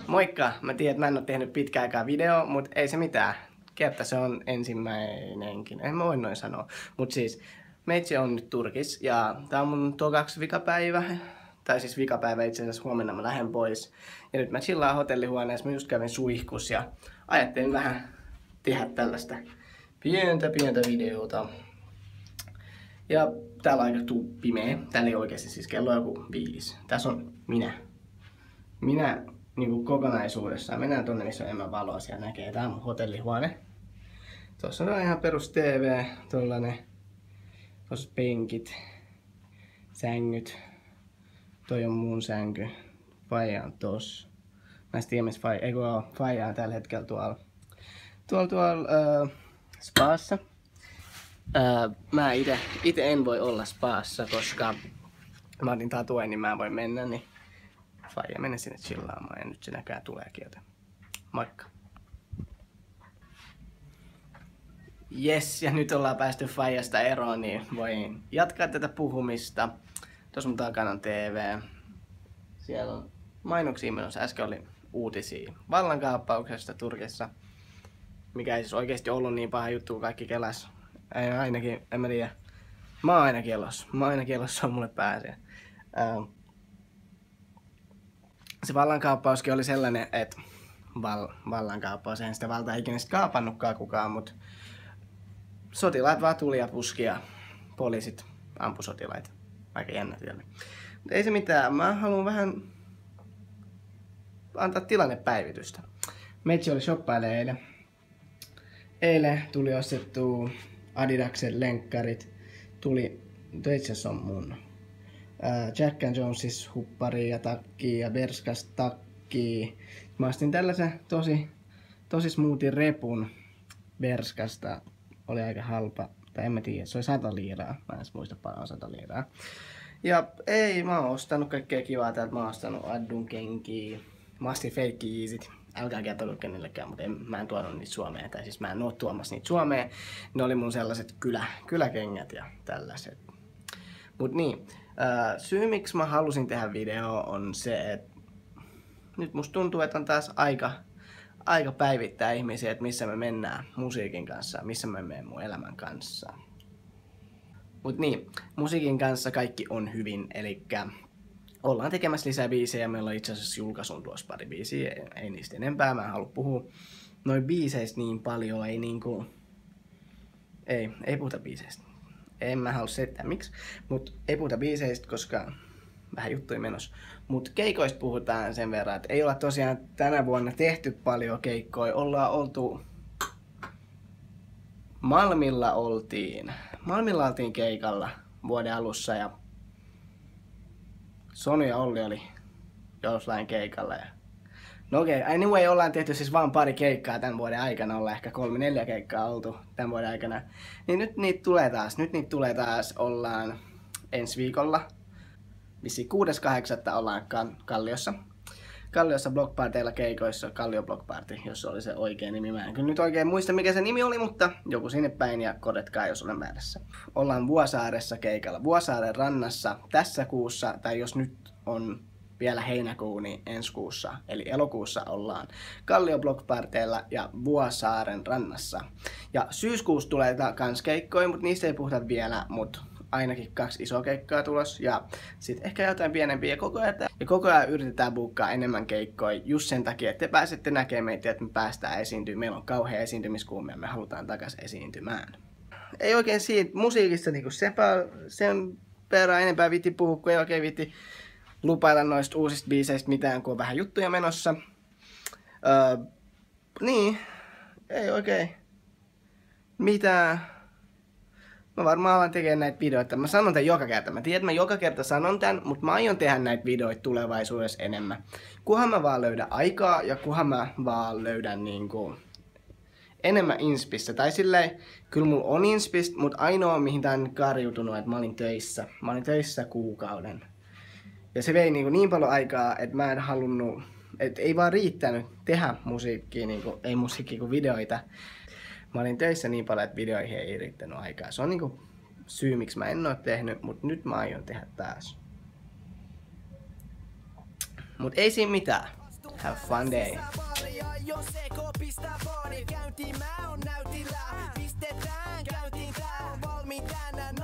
Moikka! Mä tiedän, että mä en oo tehnyt pitkään aikaa video, mutta ei se mitään. Kerta se on ensimmäinenkin. En mä voi noin sanoa. Mut siis, meitsi on nyt Turkissa ja tää on mun tokaksi vikapäivä. Tai siis vikapäivä itse asiassa, huomenna mä lähden pois. Ja nyt mä chillaan hotellihuoneessa, mä just kävin suihkus ja ajattelin vähän tehdä tällaista pientä videota. Ja täällä on aika pimeä. Täällä ei oikeesti siis kello on joku 5. Tässä on minä. Minä niinku kokonaisuudessaan. Mennään tonne, missä on enemmän valoa, siellä näkee. Tää on mun hotellihuone. Tuossa on ihan perus TV, tollanen. Tuossa penkit, sängyt. Toi on mun sänky. Faija on tossa. Mä en tiedä, missä Faija on tällä hetkellä tuolla spaassa. Mä ite en voi olla spaassa, koska mä otin tatuen, niin mä en voi mennä, niin Faija mene sinne chillaamaan ja nyt se näköjään tuleekin, joten moikka. Jes, ja nyt ollaan päästy Faijasta eroon, niin voin jatkaa tätä puhumista. Tuossa mun takana on TV. Siellä on mainoksia menossa. Äsken oli uutisia vallankaappauksesta Turkissa. Mikä ei siis oikeesti ollut niin paha juttu kuin kaikki kelas. Ainakin, en mä tiedä. Mä oon aina kelossa. Se on mulle pääasia. Se vallankaappauskin oli sellainen, että vallankaappaus, eihän sitä valtaa ikinä sit kaapannutkaan kukaan, mutta sotilaat vaan tuli ja puski ja poliisit ampui sotilaita. Aika jännä tilanne. Mutta ei se mitään, mä haluan vähän antaa tilannepäivitystä. Metsi oli shoppailemaan eilen. Eilen tuli ostettua Adidaksen lenkkarit. Itse asiassa on mun. Jack and Jonesis huppari ja takki ja Berskas takki. Mä ostin tällaisen tosi smoothin repun Berskasta. Oli aika halpa. Tai en mä tiedä, se oli 100 liiraa. Mä en muista paljon 100 liiraa. Ja ei, mä oon ostanut kaikkea kivaa täältä. Mä oon ostanut Addun kenkiä. Mä ostin Fake Yeezit. Älkää kertoa kenellekään, mutta mä en tuonut niitä Suomeen. Tai siis mä en oo tuomassa niitä Suomeen. Ne oli mun sellaiset kyläkengät ja tällaiset. Mut niin, syy miksi mä halusin tehdä video on se, että nyt musta tuntuu, että on taas aika päivittää ihmisiä, että missä me mennään musiikin kanssa, missä me menen mun elämän kanssa. Mut niin, musiikin kanssa kaikki on hyvin, eli ollaan tekemässä lisää biisejä, meillä on itse asiassa julkaisun tuossa pari biisiä, ei niistä enempää, mä en halua puhua noin biiseistä niin paljon, ei puhuta biiseistä. En mä halua selittää miksi, mut ei puhuta biiseistä, koska vähän juttuja menossa. Mut keikoista puhutaan sen verran, että ei olla tosiaan tänä vuonna tehty paljon keikkoja. Ollaan oltu... Malmilla oltiin keikalla vuoden alussa ja Sony ja Olli oli jossain keikalla. No okei, anyway, ollaan tehty siis vaan pari keikkaa tämän vuoden aikana. Ollaan ehkä 3-4 keikkaa oltu tämän vuoden aikana. Niin nyt niitä tulee taas. Ollaan ensi viikolla. Vissiin 6.8. ollaan Kalliossa. Kalliossa Blockpartyilla keikoissa. Kallio Blockparty, jos oli se oikea nimi. Mä en kyllä nyt oikein muista mikä se nimi oli, mutta joku sinne päin ja korjatkaa jos olen väärässä. Ollaan Vuosaaressa keikalla. Vuosaaren rannassa tässä kuussa, tai jos nyt on vielä heinäkuu, niin ensi kuussa, eli elokuussa ollaan Kallio Blockpartyilla ja Vuosaaren rannassa. Ja syyskuussa tulee kans keikkoja, mutta niistä ei puhuta vielä, mutta ainakin 2 isoa keikkaa tulos ja sitten ehkä jotain pienempiä koko ajan yritetään buukkaa enemmän keikkoja just sen takia, että te pääsette näkemään meitä, että me päästään esiintymään. Meillä on kauhea esiintymiskuumia, me halutaan takaisin esiintymään. Ei oikein siitä musiikista niinku sen perään enempää viitti puhua, kun ei oikein viitti lupailla noista uusista biiseistä mitään, kun on vähän juttuja menossa. Niin, ei oikein mitään. Mä varmaan alan tekemään näitä videoita. Mä sanon tän joka kerta. Mä tiedän, että mä joka kerta sanon tän, mutta mä aion tehdä näitä videoita tulevaisuudessa enemmän. Kunhan mä vaan löydän aikaa ja kunhan mä vaan löydän niinku enemmän inspistä. Tai silleen, kyllä mulla on inspistä, mutta ainoa mihin tää on nyt karjutunut, että mä olin töissä. Mä olin töissä kuukauden. Ja se vei niin paljon aikaa, että mä en halunnut, että ei vaan riittänyt tehdä musiikkia, ei musiikkia kuin videoita. Mä olin töissä niin paljon, että videoihin ei riittänyt aikaa. syy, miksi mä en oo tehnyt, mut nyt mä aion tehdä taas. Mut ei siinä mitään. Have fun day. Jos eko pistää booni, käyntiin mä oon näytillä. Pistetään käyntiin tää on valmiin tänään.